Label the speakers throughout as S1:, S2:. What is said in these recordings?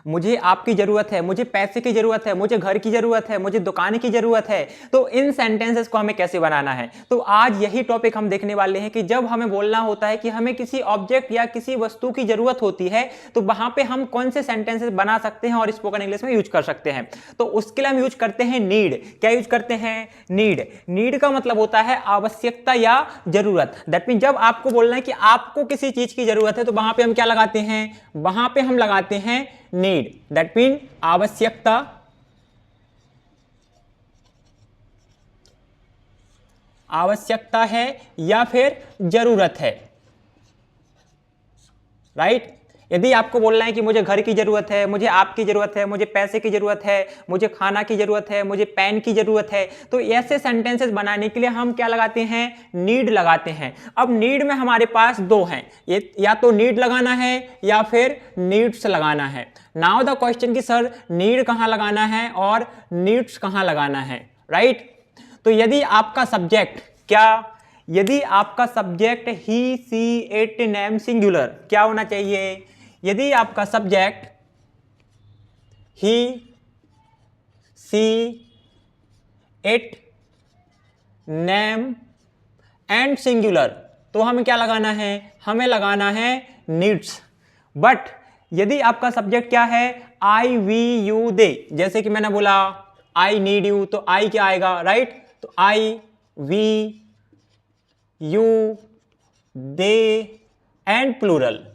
S1: मुझे आपकी जरूरत है, मुझे पैसे की जरूरत है, मुझे घर की जरूरत है, मुझे दुकान की जरूरत है। तो इन सेंटेंसेस को हमें कैसे बनाना है, तो आज यही टॉपिक हम देखने वाले हैं कि जब हमें बोलना होता है कि हमें किसी ऑब्जेक्ट या किसी वस्तु की जरूरत होती है तो वहां पे हम कौन से सेंटेंसेस बना सकते हैं और स्पोकन इंग्लिश में यूज कर सकते हैं। तो उसके लिए हम यूज करते हैं नीड। क्या यूज करते हैं? नीड। नीड का मतलब होता है आवश्यकता या जरूरत। दैट मीन जब आपको बोलना है कि आपको किसी चीज की जरूरत है तो वहां पे हम क्या लगाते हैं? वहां पे हम लगाते हैं नीड। दैट मीन आवश्यकता, आवश्यकता है या फिर जरूरत है, राइट। यदि आपको बोलना है कि मुझे घर की जरूरत है, मुझे आपकी जरूरत है, मुझे पैसे की जरूरत है, मुझे खाना की जरूरत है, मुझे पेन की जरूरत है, तो ऐसे सेंटेंसेस बनाने के लिए हम क्या लगाते हैं? नीड लगाते हैं। अब नीड में हमारे पास दो हैं, ये या तो नीड लगाना है या फिर नीड्स लगाना है। नाउ द क्वेश्चन कि सर नीड कहां लगाना है और नीड्स कहां लगाना है, राइट। तो यदि आपका सब्जेक्ट यदि आपका subject he, she, it, name singular क्या होना चाहिए? यदि आपका subject he, she, it, name and singular, तो हमें क्या लगाना है? हमें लगाना है नीड्स। बट यदि आपका सब्जेक्ट क्या है? आई, वी, यू, दे, जैसे कि मैंने बोला आई नीड यू, तो आई क्या आएगा, राइट। तो I, we, you, they and plural.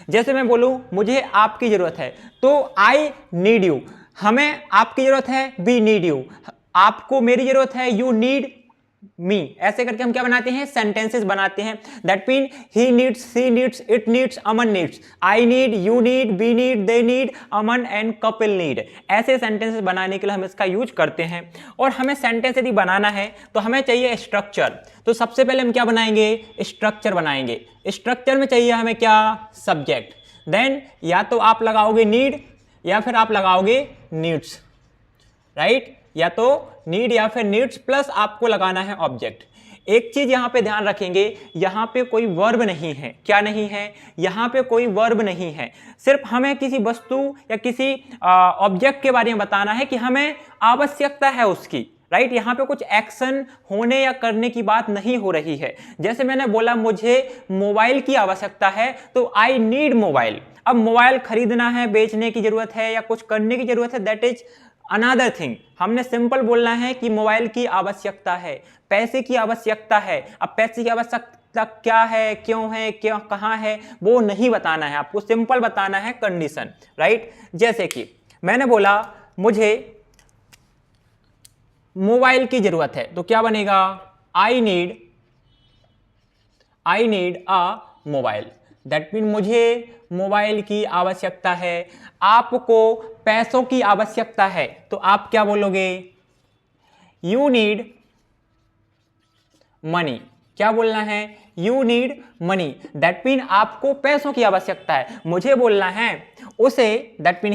S1: जैसे मैं बोलूं मुझे आपकी जरूरत है तो आई नीड यू, हमें आपकी जरूरत है, वी नीड यू, आपको मेरी जरूरत है, यू नीड मी। ऐसे करके हम क्या बनाते हैं? सेंटेंसेस बनाते हैं। That mean he needs, she needs, it needs, Aman needs, I need, you need, we need, they need, Aman and Kapil need. ऐसे सेंटेंसेस बनाने के लिए हम इसका यूज करते हैं। और हमें सेंटेंस यदि बनाना है तो हमें चाहिए स्ट्रक्चर। तो सबसे पहले हम क्या बनाएंगे? स्ट्रक्चर बनाएंगे। स्ट्रक्चर में चाहिए हमें क्या? सब्जेक्ट। देन या तो आप लगाओगे नीड या फिर आप लगाओगे नीड्स, राइट। या तो नीड या फिर नीड्स प्लस आपको लगाना है ऑब्जेक्ट। एक चीज यहां पे ध्यान रखेंगे, यहां पे कोई वर्ब नहीं है। क्या नहीं है? यहां पे कोई वर्ब नहीं है। सिर्फ हमें किसी वस्तु या किसी ऑब्जेक्ट के बारे में बताना है कि हमें आवश्यकता है उसकी, राइट। यहां पे कुछ एक्शन होने या करने की बात नहीं हो रही है। जैसे मैंने बोला मुझे मोबाइल की आवश्यकता है तो आई नीड मोबाइल। अब मोबाइल खरीदना है, बेचने की जरूरत है या कुछ करने की जरूरत है, दैट इज अनदर थिंग। हमने सिंपल बोलना है कि मोबाइल की आवश्यकता है, पैसे की आवश्यकता है। अब पैसे की आवश्यकता क्या है, क्यों है, क्यों, कहां है, वो नहीं बताना है आपको, सिंपल बताना है कंडीशन, राइट। जैसे कि मैंने बोला मुझे मोबाइल की जरूरत है तो क्या बनेगा? I need a mobile. That mean मुझे मोबाइल की आवश्यकता है। आपको पैसों की आवश्यकता है तो आप क्या बोलोगे? You need money. क्या बोलना है? You need money. That mean आपको पैसों की आवश्यकता है। मुझे बोलना है उसे, दैट मीन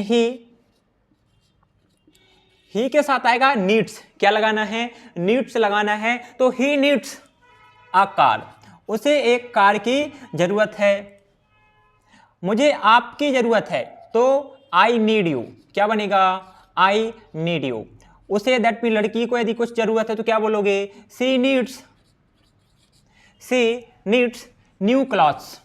S1: ही के साथ आएगा नीड्स। क्या लगाना है? नीड्स लगाना है। तो ही नीड्स अ कार, उसे एक कार की जरूरत है। मुझे आपकी जरूरत है तो आई नीड यू। क्या बनेगा? आई नीड यू। उसे, दैट मीन लड़की को यदि कुछ जरूरत है तो क्या बोलोगे? सी नीड्स न्यू क्लॉथ्स।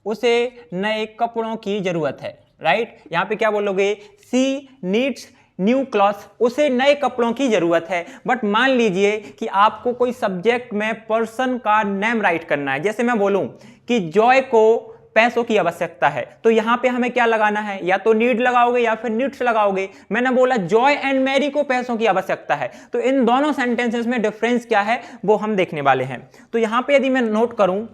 S1: उसे नए कपड़ों की जरूरत है, राइट। यहां पे क्या बोलोगे? सी नीड्स न्यू क्लॉथ्स, उसे नए कपड़ों की जरूरत है। बट मान लीजिए कि आपको कोई सब्जेक्ट में पर्सन का नेम राइट करना है। जैसे मैं बोलूं कि जॉय को पैसों की आवश्यकता है तो यहां पे हमें क्या लगाना है? या तो नीड लगाओगे या फिर नीड्स लगाओगे। मैंने बोला जॉय एंड मैरी को पैसों की आवश्यकता है, तो इन दोनों सेंटेंसेस में डिफरेंस क्या है वो हम देखने वाले हैं। तो यहां पे यदि मैं नोट करूं,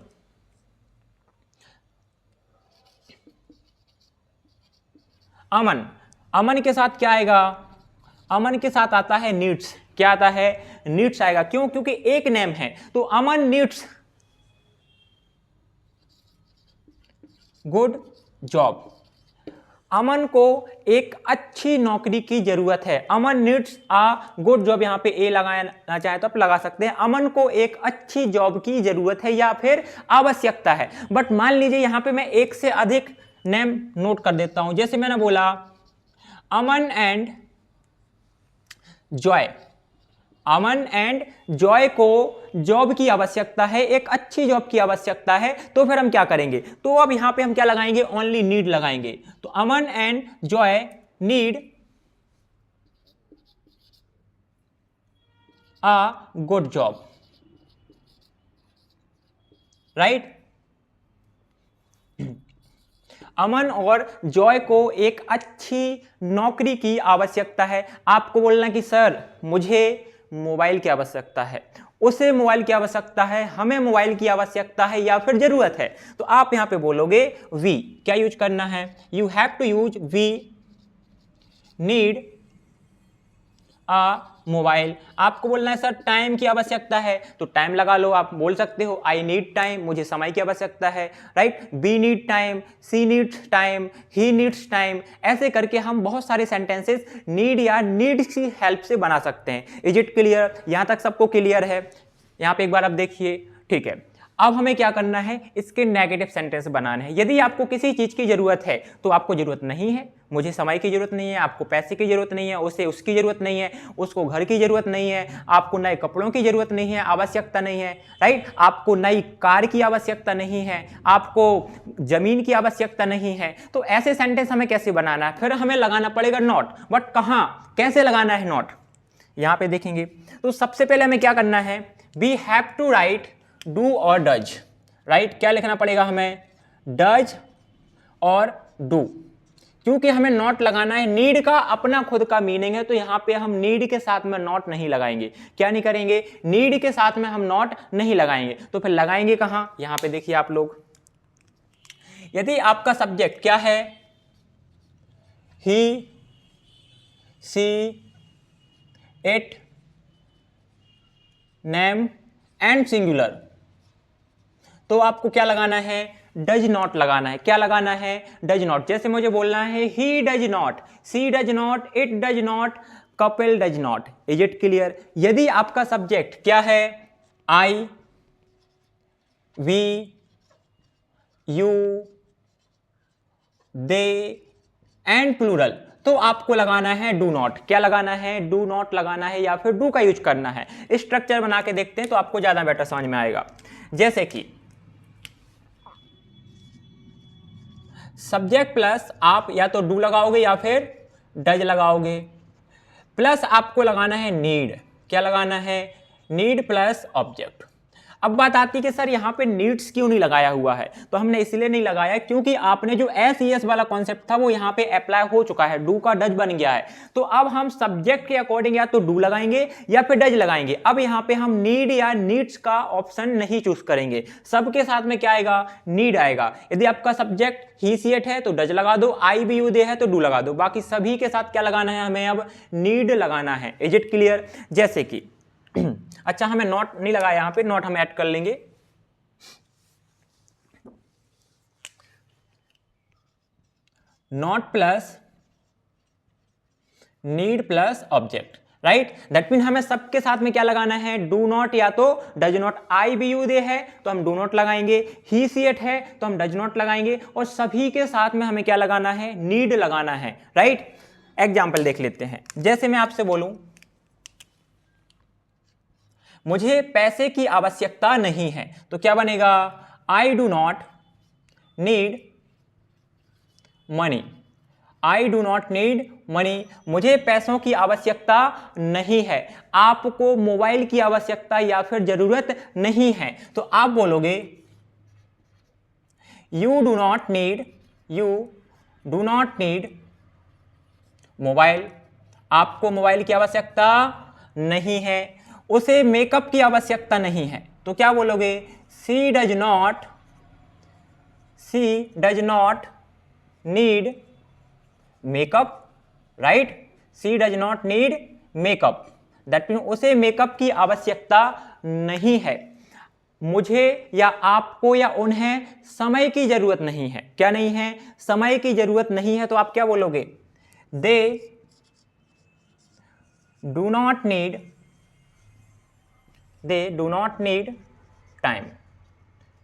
S1: अमन के साथ क्या आएगा? अमन के साथ आता है नीड्स। क्या आता है? नीड्स आएगा। क्यों? क्योंकि एक नेम है तो अमन नीड्स गुड जॉब। अमन को एक अच्छी नौकरी की जरूरत है। अमन नीड्स अ गुड जॉब। यहां पे ए लगाना चाहे तो आप लगा सकते हैं। अमन को एक अच्छी जॉब की जरूरत है या फिर आवश्यकता है। बट मान लीजिए यहां पे मैं एक से अधिक नेम नोट कर देता हूं। जैसे मैंने बोला Aman and Joy, Aman and Joy को जॉब की आवश्यकता है, एक अच्छी जॉब की आवश्यकता है। तो फिर हम क्या करेंगे, तो अब यहां पे हम क्या लगाएंगे, ओनली नीड लगाएंगे। तो Aman and Joy need a good job, right. Aman और जॉय को एक अच्छी नौकरी की आवश्यकता है। आपको बोलना कि सर मुझे मोबाइल की आवश्यकता है, उसे मोबाइल की आवश्यकता है, हमें मोबाइल की आवश्यकता है या फिर जरूरत है, तो आप यहां पे बोलोगे वी। क्या यूज करना है, you have to use we need mobile. आपको बोलना है सर टाइम की आवश्यकता है, तो टाइम लगा लो, आप बोल सकते हो आई नीड टाइम, मुझे समय की आवश्यकता है, right. We need time, she needs time, he needs time. ऐसे करके हम बहुत सारे सेंटेंसेस नीड या नीड्स की हेल्प से बना सकते हैं। इज इट क्लियर, यहां तक सबको क्लियर है? यहां पे एक बार आप देखिए, ठीक है। अब हमें क्या करना है, इसके नेगेटिव सेंटेंस बनाने हैं। यदि आपको किसी चीज की जरूरत है तो आपको जरूरत नहीं है, मुझे समय की जरूरत नहीं है, आपको पैसे की जरूरत नहीं है, उसे उसकी जरूरत नहीं है, उसको घर की जरूरत नहीं है, आपको नए कपड़ों की जरूरत नहीं है, आवश्यकता नहीं है, राइट। आपको नई कार की आवश्यकता नहीं है, आपको जमीन की आवश्यकता नहीं है। तो ऐसे सेंटेंस हमें कैसे बनाना है, फिर हमें लगाना पड़ेगा नॉट। बट कहां, कैसे लगाना है नॉट, यहां पे देखेंगे। तो सबसे पहले हमें क्या करना है, we have to write do और डज, राइट। क्या लिखना पड़ेगा हमें, डज और डू, क्योंकि हमें नॉट लगाना है। नीड का अपना खुद का मीनिंग है, तो यहां पे हम नीड के साथ में नॉट नहीं लगाएंगे। क्या नहीं करेंगे, नीड के साथ में हम नॉट नहीं लगाएंगे। तो फिर लगाएंगे कहां, यहां पे देखिए आप लोग, यदि आपका सब्जेक्ट क्या है, he she it name and singular, तो आपको क्या लगाना है, डज नॉट लगाना है। क्या लगाना है, डज नॉट। जैसे मुझे बोलना है he does not, she does not, it does not, Kapil does not. Is it clear? यदि आपका सब्जेक्ट क्या है, I, we, you, they and plural, तो आपको लगाना है डू नॉट। क्या लगाना है, डू नॉट लगाना है या फिर डू का यूज करना है। स्ट्रक्चर बना के देखते हैं तो आपको ज्यादा बेटर समझ में आएगा। जैसे कि सब्जेक्ट प्लस आप या तो डू लगाओगे या फिर डज लगाओगे, प्लस आपको लगाना है नीड। क्या लगाना है, नीड प्लस ऑब्जेक्ट। अब बात आती है कि सर यहां पे नीड्स क्यों नहीं लगाया हुआ है, तो हमने इसलिए नहीं लगाया क्योंकि आपने जो एस वाला कॉन्सेप्ट था वो यहां पे अप्लाई हो चुका है, डू का डज बन गया है। तो अब हम सब्जेक्ट के अकॉर्डिंग या तो डू लगाएंगे या फिर डज लगाएंगे। अब यहां पे हम नीड या नीड्स का ऑप्शन नहीं चूज करेंगे, सबके साथ में क्या आएगा, नीड आएगा। यदि आपका सब्जेक्ट ही सी इट है तो डज लगा दो, आई बी यू दे है तो डू लगा दो, बाकी सभी के साथ क्या लगाना है हमें, अब नीड लगाना है। Is it clear? जैसे कि अच्छा हमें नॉट नहीं लगाया, यहां पे नॉट हम ऐड कर लेंगे। Not plus need plus object, right. That mean हमें सबके साथ में क्या लगाना है, डू नॉट या तो does not. I we you they है तो हम डू नॉट लगाएंगे, ही सी इट है तो हम डज नॉट लगाएंगे, और सभी के साथ में हमें क्या लगाना है, नीड लगाना है, राइट। एग्जाम्पल देख लेते हैं। जैसे मैं आपसे बोलूं मुझे पैसे की आवश्यकता नहीं है, तो क्या बनेगा, I do not need money, I do not need money, मुझे पैसों की आवश्यकता नहीं है। आपको मोबाइल की आवश्यकता या फिर जरूरत नहीं है, तो आप बोलोगे you do not need, you do not need mobile, आपको मोबाइल की आवश्यकता नहीं है। उसे मेकअप की आवश्यकता नहीं है, तो क्या बोलोगे, she does not need makeup, right. She does not need makeup, that mean उसे मेकअप की आवश्यकता नहीं है। मुझे या आपको या उन्हें समय की जरूरत नहीं है। क्या नहीं है, समय की जरूरत नहीं है, तो आप क्या बोलोगे, they do not need time,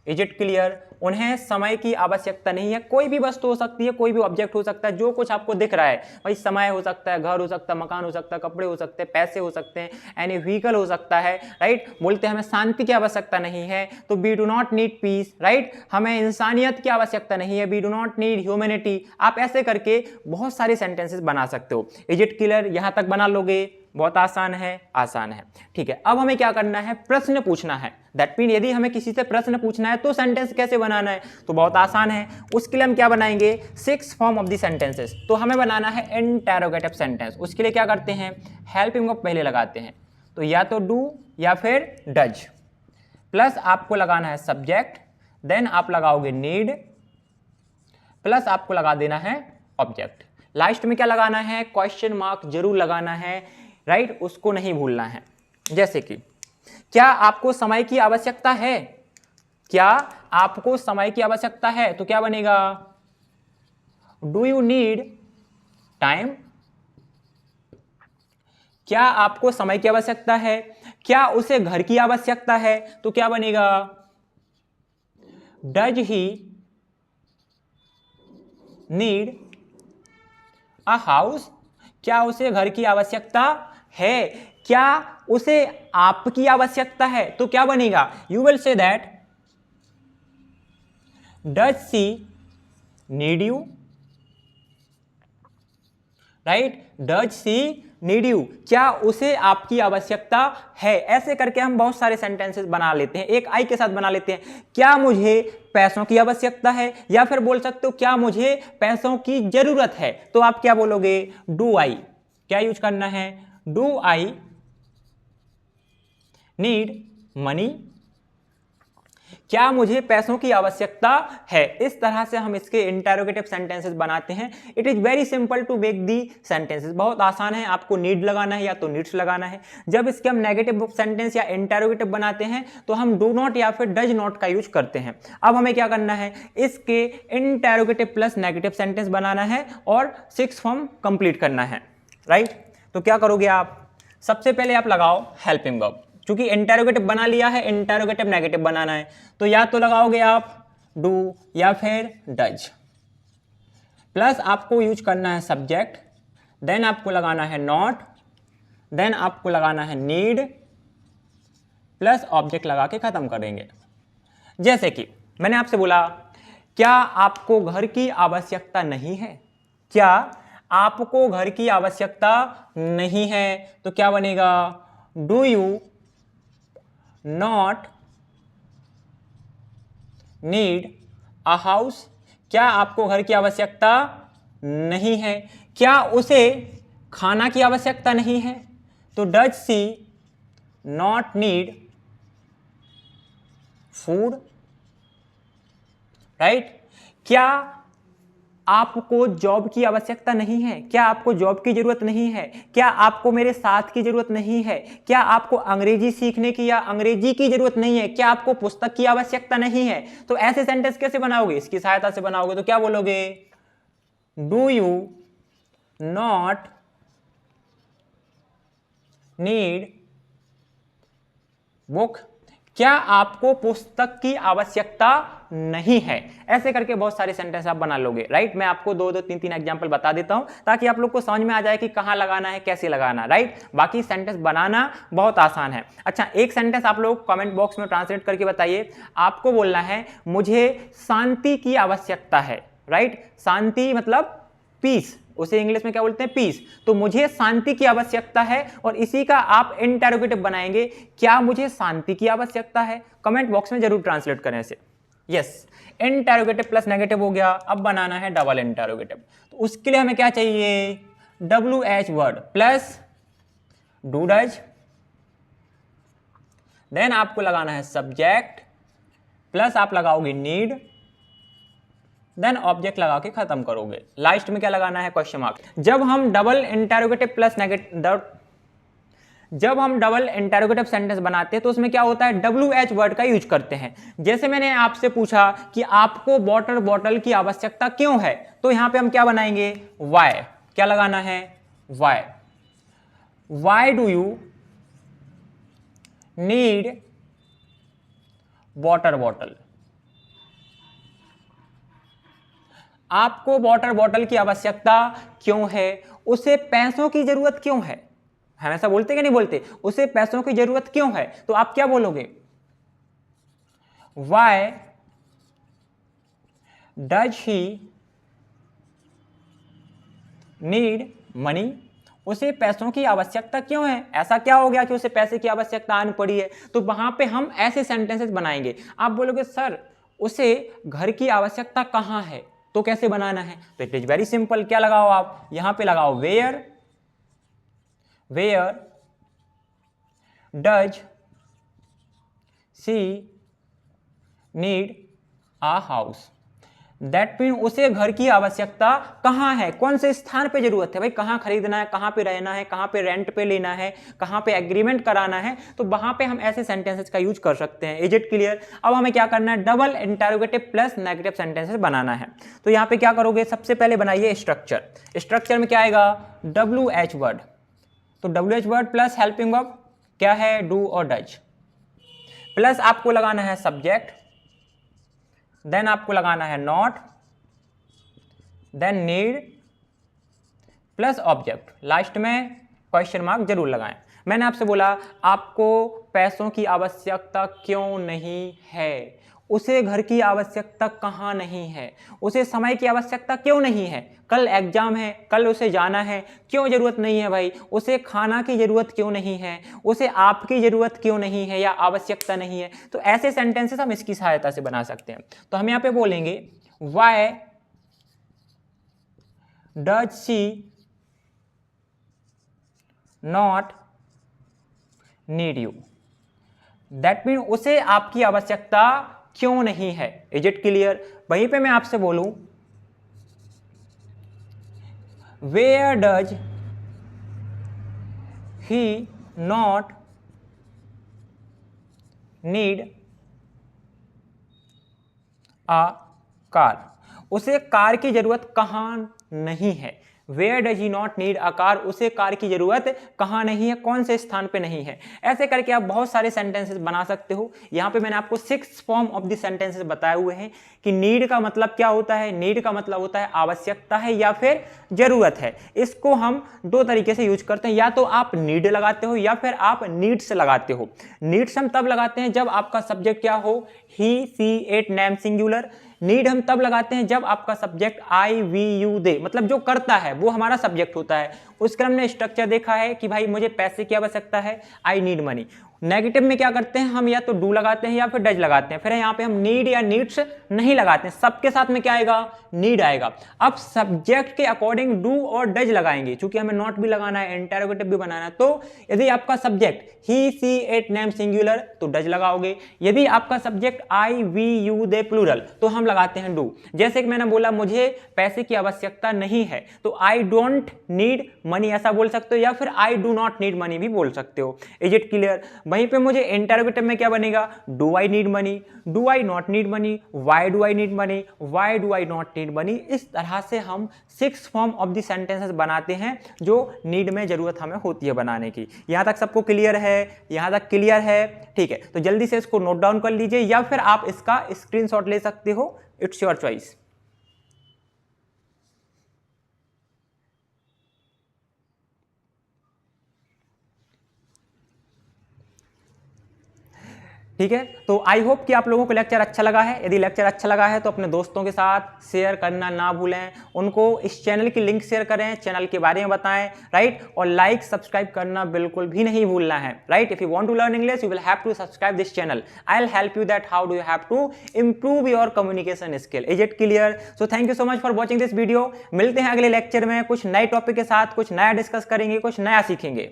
S1: is it clear? उन्हें समय की आवश्यकता नहीं है। कोई भी वस्तु हो सकती है, कोई भी ऑब्जेक्ट हो सकता है, जो कुछ आपको दिख रहा है भाई, समय हो सकता है, घर हो सकता है, मकान हो सकता है, कपड़े हो सकते हैं, पैसे हो सकते हैं, एनी व्हीकल हो सकता है, राइट। बोलते हैं हमें शांति की आवश्यकता नहीं है, तो we do not need peace, right. हमें इंसानियत की आवश्यकता नहीं है, we do not need humanity. आप ऐसे करके बहुत सारे सेंटेंसेस बना सकते हो। Is it clear? यहां तक बना लोगे? बहुत आसान है, आसान है। ठीक है, अब हमें क्या करना है, प्रश्न पूछना है। दैट मीन यदि हमें किसी से प्रश्न पूछना है तो सेंटेंस कैसे बनाना है, तो बहुत आसान है। उसके लिए हम क्या बनाएंगे, 6 फॉर्म ऑफ द सेंटेंसेस। तो हमें बनाना है इंटरोगेटिव सेंटेंस। उसके लिए क्या करते हैं, हेल्पिंग वर्ब पहले लगाते हैं। तो या तो डू या फिर डज, प्लस आपको लगाना है सब्जेक्ट, देन आप लगाओगे नीड, प्लस आपको लगा देना है ऑब्जेक्ट। लास्ट में क्या लगाना है, क्वेश्चन मार्क जरूर लगाना है, राइट, उसको नहीं भूलना है। जैसे कि क्या आपको समय की आवश्यकता है, क्या आपको समय की आवश्यकता है, तो क्या बनेगा, डू यू नीड टाइम। क्या आपको समय की आवश्यकता है, क्या उसे घर की आवश्यकता है, तो क्या बनेगा, does he need a house. क्या उसे घर की आवश्यकता है, क्या उसे आपकी आवश्यकता है, तो क्या बनेगा, you will say that does she need you, right, does she need you. क्या उसे आपकी आवश्यकता है। ऐसे करके हम बहुत सारे सेंटेंसेस बना लेते हैं। एक आई के साथ बना लेते हैं, क्या मुझे पैसों की आवश्यकता है, या फिर बोल सकते हो क्या मुझे पैसों की जरूरत है। तो आप क्या बोलोगे, डू आई, क्या यूज करना है, डू आई नीड मनी। क्या मुझे पैसों की आवश्यकता है। इस तरह से हम इसके इंटरोगेटिव सेंटेंसेस बनाते हैं। It is very simple to make the sentences, बहुत आसान है। आपको नीड लगाना है या तो नीड्स लगाना है। जब इसके हम नेगेटिव सेंटेंस या इंटरोगेटिव बनाते हैं तो हम डू नॉट या फिर डज नॉट का यूज करते हैं। अब हमें क्या करना है, इसके इंटरोगेटिव प्लस नेगेटिव सेंटेंस बनाना है और 6 फॉर्म कंप्लीट करना है, राइट। तो क्या करोगे आप, सबसे पहले आप लगाओ हेल्पिंग वर्ब। क्योंकि इंटरोगेटिव बना लिया है, इंटरोगेटिव नेगेटिव बनाना है, तो या तो लगाओगे आप डू या फिर डज, प्लस आपको यूज करना है सब्जेक्ट, देन आपको लगाना है नॉट, देन आपको लगाना है नीड, प्लस ऑब्जेक्ट लगा के खत्म करेंगे। जैसे कि मैंने आपसे बोला, क्या आपको घर की आवश्यकता नहीं है, क्या आपको घर की आवश्यकता नहीं है, तो क्या बनेगा, do you not need a house. क्या आपको घर की आवश्यकता नहीं है। क्या उसे खाना की आवश्यकता नहीं है, तो does she not need food, right. क्या आपको जॉब की आवश्यकता नहीं है, क्या आपको जॉब की जरूरत नहीं है, क्या आपको मेरे साथ की जरूरत नहीं है, क्या आपको अंग्रेजी सीखने की या अंग्रेजी की जरूरत नहीं है, क्या आपको पुस्तक की आवश्यकता नहीं है। तो ऐसे सेंटेंस कैसे बनाओगे, इसकी सहायता से बनाओगे। तो क्या बोलोगे, do you not need book. क्या आपको पुस्तक की आवश्यकता नहीं है। ऐसे करके बहुत सारे सेंटेंस आप बना लोगे, राइट। मैं आपको 2-2, 3-3 एग्जांपल बता देता हूं ताकि आप लोग को समझ में आ जाए कि कहां लगाना है, कैसे लगाना, राइट। बाकी सेंटेंस बनाना बहुत आसान है। अच्छा, एक सेंटेंस आप लोग कमेंट बॉक्स में ट्रांसलेट करके बताइए। आपको बोलना है, मुझे शांति की आवश्यकता है, राइट। शांति मतलब पीस, उसे इंग्लिश में क्या बोलते हैं, पीस। तो मुझे शांति की आवश्यकता है, और इसी का आप इंटरोगेटिव बनाएंगे, क्या मुझे शांति की आवश्यकता है। कमेंट बॉक्स में जरूर ट्रांसलेट करें इसे। यस, इंटरोगेटिव प्लस नेगेटिव हो गया। अब बनाना है डबल इंटरोगेटिव। तो उसके लिए हमें क्या चाहिए, WH word plus do does, then आपको लगाना है सब्जेक्ट, प्लस आप लगाओगे नीड, देन ऑब्जेक्ट लगा के खत्म करोगे। लास्ट में क्या लगाना है, क्वेश्चन मार्क। जब हम डबल इंटरोगेटिव प्लस नेगेटिव, जब हम डबल इंटरोगेटिव सेंटेंस बनाते हैं तो उसमें क्या होता है, WH वर्ड का यूज करते हैं। जैसे मैंने आपसे पूछा कि आपको वाटर बॉटल की आवश्यकता क्यों है, तो यहां पे हम क्या बनाएंगे, वाई। क्या लगाना है, why. Why do you need water bottle, आपको वाटर बॉटल की आवश्यकता क्यों है, उसे पैसों की जरूरत क्यों है, हम ऐसा बोलते कि नहीं बोलते, उसे पैसों की जरूरत क्यों है, तो आप क्या बोलोगे, why does he need money, उसे पैसों की आवश्यकता क्यों है, ऐसा क्या हो गया कि उसे पैसे की आवश्यकता आनी पड़ी है। तो वहां पे हम ऐसे सेंटेंसेस बनाएंगे। आप बोलोगे सर उसे घर की आवश्यकता कहां है, तो कैसे बनाना है, तो इट इज वेरी सिंपल, क्या लगाओ आप यहां पे लगाओ, where does she need a house, that mean उसे घर की आवश्यकता कहां है, कौन से स्थान पे जरूरत है, भाई कहां खरीदना है, कहां पे रहना है, कहां पे रेंट पे लेना है, कहां पे एग्रीमेंट कराना है, तो वहां पे हम ऐसे सेंटेंसेस का यूज कर सकते हैं। Is it clear. अब हमें क्या करना है, double interrogative plus negative sentences बनाना है। तो यहां पे क्या करोगे, सबसे पहले बनाइए स्ट्रक्चर। स्ट्रक्चर में क्या आएगा, WH वर्ड, तो WH word plus helping verb क्या है, डू और डज, प्लस आपको लगाना है सब्जेक्ट, देन आपको लगाना है not, then need plus object, last में क्वेश्चन मार्क जरूर लगाएं। मैंने आपसे बोला आपको पैसों की आवश्यकता क्यों नहीं है, उसे घर की आवश्यकता कहाँ नहीं है, उसे समय की आवश्यकता क्यों नहीं है, कल एग्जाम है, कल उसे जाना है, क्यों जरूरत नहीं है भाई, उसे खाना की जरूरत क्यों नहीं है, उसे आपकी जरूरत क्यों नहीं है या आवश्यकता नहीं है। तो ऐसे सेंटेंसेस हम इसकी सहायता से बना सकते हैं। तो हम यहाँ पे बोलेंगे why does she not need you, that mean उसे आपकी आवश्यकता क्यों नहीं है। Is it clear. वहीं पे मैं आपसे बोलूं where does he not need a car, उसे कार की जरूरत कहां नहीं है। Where does he not need a car, उसे कार की जरूरत कहां नहीं है, कौन से स्थान पे नहीं है। ऐसे करके आप बहुत सारे सेंटेंसेस बना सकते हो। यहां पे मैंने आपको 6 फॉर्म ऑफ द सेंटेंसेस बताए हुए हैं कि नीड का मतलब क्या होता है। नीड का मतलब होता है आवश्यकता है या फिर जरूरत है। इसको हम दो तरीके से यूज करते हैं, या तो आप नीड लगाते हो या फिर आप नीड्स लगाते हो। नीड्स हम तब लगाते हैं जब आपका सब्जेक्ट क्या हो, he she it name singular. Need हम तब लगाते हैं जब आपका subject I we you they, मतलब जो करता है वो हमारा सब्जेक्ट होता है। उसका हमने स्ट्रक्चर देखा है कि भाई मुझे पैसे की आवश्यकता है, आई नीड मनी। नेगेटिव में क्या करते हैं हम, या तो डू लगाते हैं या फिर डज लगाते हैं। फिर यहाँ पे हम नीड या नीड्स नहीं लगाते हैं, सबके साथ में क्या आएगा, नीड आएगा। अब सब्जेक्ट के अकॉर्डिंग डू और डज लगाएंगे, क्योंकि हमें नॉट भी लगाना है, इंटरोगेटिव भी बनाना है। तो यदि आपका subject he she it name singular तो डज लगाओगे, यदि आपका subject I we you they plural तो हम लगाते हैं डू। जैसे कि मैंने बोला मुझे पैसे की आवश्यकता नहीं है, तो आई डोंट नीड मनी ऐसा बोल सकते हो, या फिर I do not need money भी बोल सकते हो। Is it clear. वहीं पे मुझे इंटरोगेटिव में क्या बनेगा, do I need money, do I not need money, why do I need money, why do I not need money. इस तरह से हम 6 फॉर्म ऑफ द सेंटेंसेस बनाते हैं जो नीड में जरूरत हमें होती है बनाने की। यहां तक सबको क्लियर है, यहां तक क्लियर है, ठीक है। तो जल्दी से इसको नोट डाउन कर लीजिए या फिर आप इसका स्क्रीनशॉट ले सकते हो, इट्स योर चॉइस। ठीक है, तो आई होप कि आप लोगों को लेक्चर अच्छा लगा है। यदि लेक्चर अच्छा लगा है तो अपने दोस्तों के साथ शेयर करना ना भूलें, उनको इस चैनल की लिंक शेयर करें, चैनल के बारे में बताएं, राइट। और लाइक सब्सक्राइब करना बिल्कुल भी नहीं भूलना है, right. If you want to learn English you will have to subscribe this channel. I will help you that how do you have to improve your communication skill. Is it clear. So thank you so much for watching this video. मिलते हैं अगले lecture में कुछ नए topic के साथ, कुछ नया डिस्कस करेंगे, कुछ नया सीखेंगे।